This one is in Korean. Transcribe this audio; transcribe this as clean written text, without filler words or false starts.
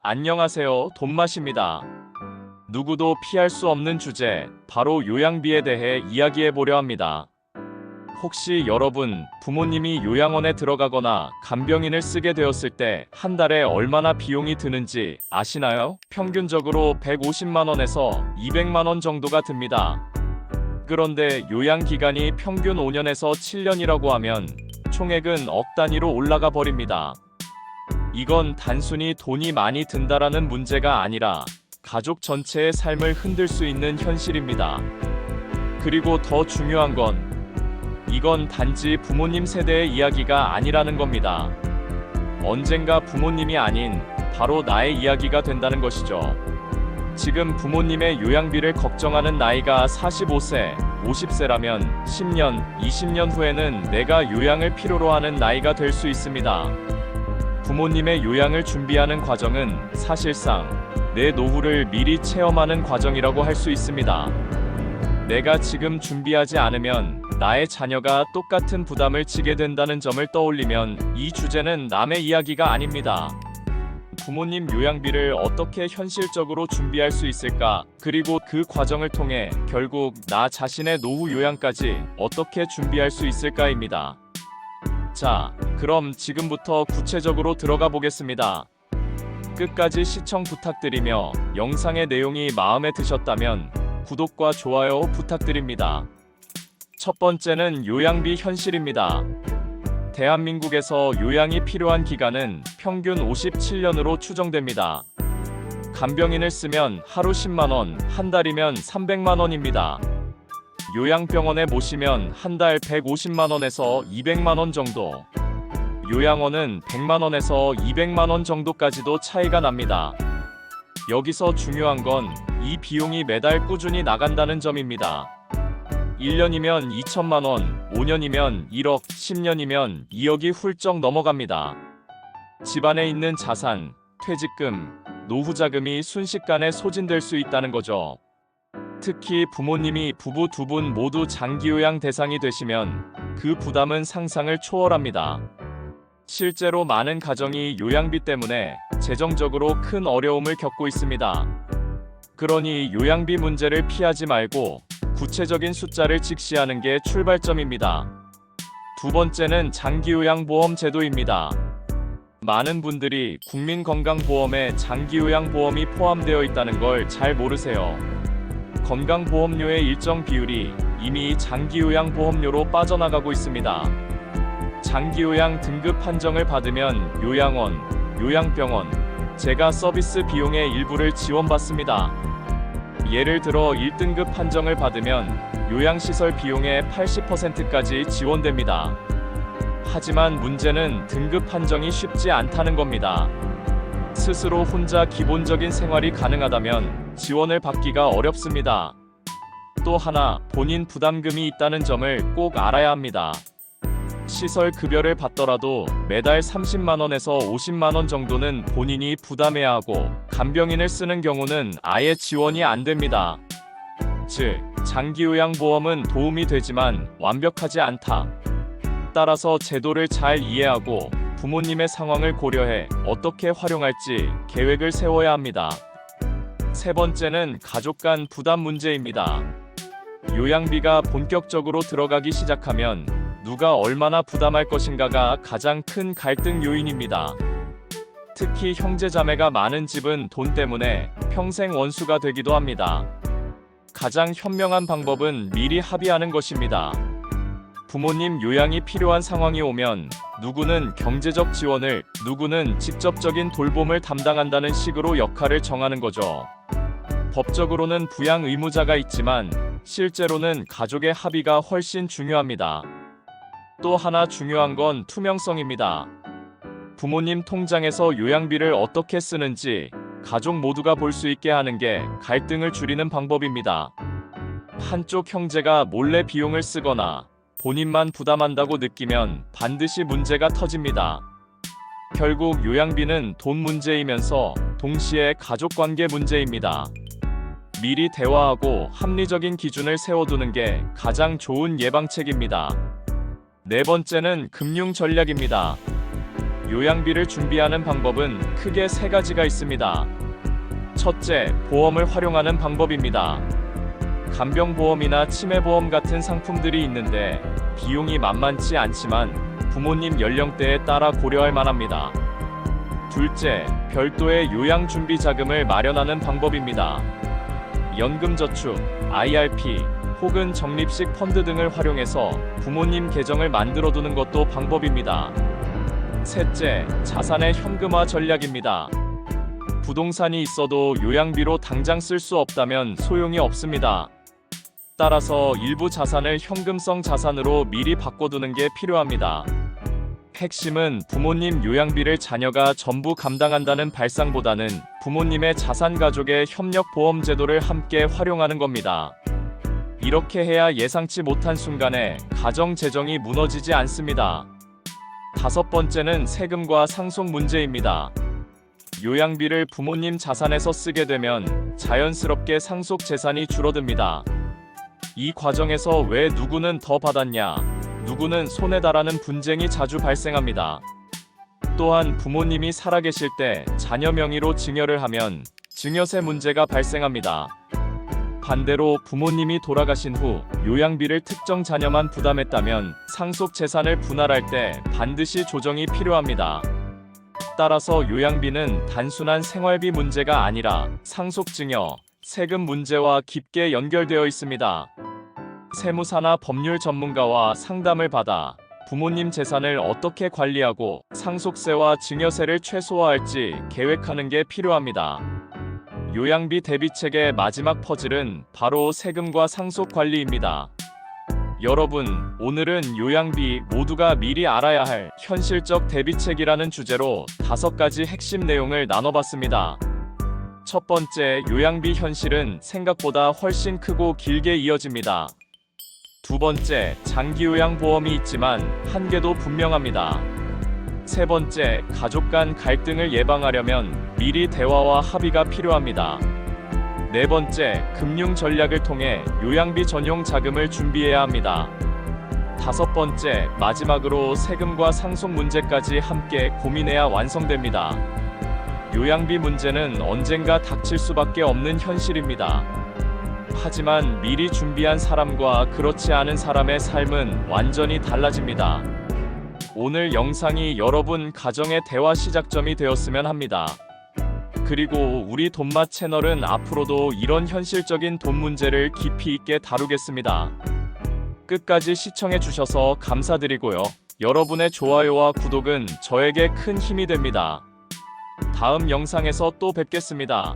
안녕하세요, 돈맛입니다. 누구도 피할 수 없는 주제, 바로 요양비에 대해 이야기해 보려 합니다. 혹시 여러분, 부모님이 요양원에 들어가거나 간병인을 쓰게 되었을 때 한 달에 얼마나 비용이 드는지 아시나요? 평균적으로 150만 원에서 200만 원 정도가 듭니다. 그런데 요양기간이 평균 5년에서 7년이라고 하면 총액은 억 단위로 올라가 버립니다. 이건 단순히 돈이 많이 든다라는 문제가 아니라 가족 전체의 삶을 흔들 수 있는 현실입니다. 그리고 더 중요한 건 이건 단지 부모님 세대의 이야기가 아니라는 겁니다. 언젠가 부모님이 아닌 바로 나의 이야기가 된다는 것이죠. 지금 부모님의 요양비를 걱정하는 나이가 45세, 50세라면 10년, 20년 후에는 내가 요양을 필요로 하는 나이가 될 수 있습니다. 부모님의 요양을 준비하는 과정은 사실상 내 노후를 미리 체험하는 과정이라고 할 수 있습니다. 내가 지금 준비하지 않으면 나의 자녀가 똑같은 부담을 지게 된다는 점을 떠올리면 이 주제는 남의 이야기가 아닙니다. 부모님 요양비를 어떻게 현실적으로 준비할 수 있을까? 그리고 그 과정을 통해 결국 나 자신의 노후 요양까지 어떻게 준비할 수 있을까입니다. 자, 그럼 지금부터 구체적으로 들어가 보겠습니다. 끝까지 시청 부탁드리며 영상의 내용이 마음에 드셨다면 구독과 좋아요 부탁드립니다. 첫 번째는 요양비 현실입니다. 대한민국에서 요양이 필요한 기간은 평균 57년으로 추정됩니다. 간병인을 쓰면 하루 10만 원, 한 달이면 300만 원입니다. 요양병원에 모시면 한 달 150만 원에서 200만 원 정도, 요양원은 100만 원에서 200만 원 정도까지도 차이가 납니다. 여기서 중요한 건 이 비용이 매달 꾸준히 나간다는 점입니다. 1년이면 2천만 원, 5년이면 1억, 10년이면 2억이 훌쩍 넘어갑니다. 집안에 있는 자산, 퇴직금, 노후자금이 순식간에 소진될 수 있다는 거죠. 특히 부모님이 부부 두 분 모두 장기요양 대상이 되시면 그 부담은 상상을 초월합니다. 실제로 많은 가정이 요양비 때문에 재정적으로 큰 어려움을 겪고 있습니다. 그러니 요양비 문제를 피하지 말고 구체적인 숫자를 직시하는 게 출발점입니다. 두 번째는 장기요양보험 제도입니다. 많은 분들이 국민건강보험에 장기요양보험이 포함되어 있다는 걸 잘 모르세요. 건강보험료의 일정 비율이 이미 장기요양보험료로 빠져나가고 있습니다. 장기요양 등급 판정을 받으면 요양원, 요양병원, 제가 서비스 비용의 일부를 지원받습니다. 예를 들어 1등급 판정을 받으면 요양시설 비용의 80%까지 지원됩니다. 하지만 문제는 등급 판정이 쉽지 않다는 겁니다. 스스로 혼자 기본적인 생활이 가능하다면 지원을 받기가 어렵습니다. 또 하나, 본인 부담금이 있다는 점을 꼭 알아야 합니다. 시설 급여를 받더라도 매달 30만 원에서 50만 원 정도는 본인이 부담해야 하고 간병인을 쓰는 경우는 아예 지원이 안 됩니다. 즉, 장기요양보험은 도움이 되지만 완벽하지 않다. 따라서 제도를 잘 이해하고 부모님의 상황을 고려해 어떻게 활용할지 계획을 세워야 합니다. 세 번째는 가족 간 부담 문제입니다. 요양비가 본격적으로 들어가기 시작하면 누가 얼마나 부담할 것인가가 가장 큰 갈등 요인입니다. 특히 형제자매가 많은 집은 돈 때문에 평생 원수가 되기도 합니다. 가장 현명한 방법은 미리 합의하는 것입니다. 부모님 요양이 필요한 상황이 오면 누구는 경제적 지원을, 누구는 직접적인 돌봄을 담당한다는 식으로 역할을 정하는 거죠. 법적으로는 부양 의무자가 있지만 실제로는 가족의 합의가 훨씬 중요합니다. 또 하나 중요한 건 투명성입니다. 부모님 통장에서 요양비를 어떻게 쓰는지 가족 모두가 볼 수 있게 하는 게 갈등을 줄이는 방법입니다. 한쪽 형제가 몰래 비용을 쓰거나 본인만 부담한다고 느끼면 반드시 문제가 터집니다. 결국 요양비는 돈 문제이면서 동시에 가족관계 문제입니다. 미리 대화하고 합리적인 기준을 세워두는 게 가장 좋은 예방책입니다. 네 번째는 금융 전략입니다. 요양비를 준비하는 방법은 크게 세 가지가 있습니다. 첫째, 보험을 활용하는 방법입니다. 간병보험이나 치매보험 같은 상품들이 있는데 비용이 만만치 않지만 부모님 연령대에 따라 고려할 만합니다. 둘째, 별도의 요양준비 자금을 마련하는 방법입니다. 연금저축, IRP, 혹은 적립식 펀드 등을 활용해서 부모님 계정을 만들어두는 것도 방법입니다. 셋째, 자산의 현금화 전략입니다. 부동산이 있어도 요양비로 당장 쓸 수 없다면 소용이 없습니다. 따라서 일부 자산을 현금성 자산으로 미리 바꿔두는 게 필요합니다. 핵심은 부모님 요양비를 자녀가 전부 감당한다는 발상보다는 부모님의 자산 가족의 협력 보험 제도를 함께 활용하는 겁니다. 이렇게 해야 예상치 못한 순간에 가정 재정이 무너지지 않습니다. 다섯 번째는 세금과 상속 문제입니다. 요양비를 부모님 자산에서 쓰게 되면 자연스럽게 상속 재산이 줄어듭니다. 이 과정에서 왜 누구는 더 받았냐, 누구는 손해다라는 분쟁이 자주 발생합니다. 또한 부모님이 살아계실 때 자녀 명의로 증여를 하면 증여세 문제가 발생합니다. 반대로 부모님이 돌아가신 후 요양비를 특정 자녀만 부담했다면 상속 재산을 분할할 때 반드시 조정이 필요합니다. 따라서 요양비는 단순한 생활비 문제가 아니라 상속증여, 세금 문제와 깊게 연결되어 있습니다. 세무사나 법률 전문가와 상담을 받아 부모님 재산을 어떻게 관리하고 상속세와 증여세를 최소화할지 계획하는 게 필요합니다. 요양비 대비책의 마지막 퍼즐은 바로 세금과 상속 관리입니다. 여러분, 오늘은 요양비 모두가 미리 알아야 할 현실적 대비책이라는 주제로 5가지 핵심 내용을 나눠봤습니다. 첫 번째, 요양비 현실은 생각보다 훨씬 크고 길게 이어집니다. 두 번째, 장기요양보험이 있지만 한계도 분명합니다. 세 번째, 가족 간 갈등을 예방하려면 미리 대화와 합의가 필요합니다. 네 번째, 금융 전략을 통해 요양비 전용 자금을 준비해야 합니다. 다섯 번째, 마지막으로 세금과 상속 문제까지 함께 고민해야 완성됩니다. 요양비 문제는 언젠가 닥칠 수밖에 없는 현실입니다. 하지만 미리 준비한 사람과 그렇지 않은 사람의 삶은 완전히 달라집니다. 오늘 영상이 여러분 가정의 대화 시작점이 되었으면 합니다. 그리고 우리 돈맛 채널은 앞으로도 이런 현실적인 돈 문제를 깊이 있게 다루겠습니다. 끝까지 시청해 주셔서 감사드리고요. 여러분의 좋아요와 구독은 저에게 큰 힘이 됩니다. 다음 영상에서 또 뵙겠습니다.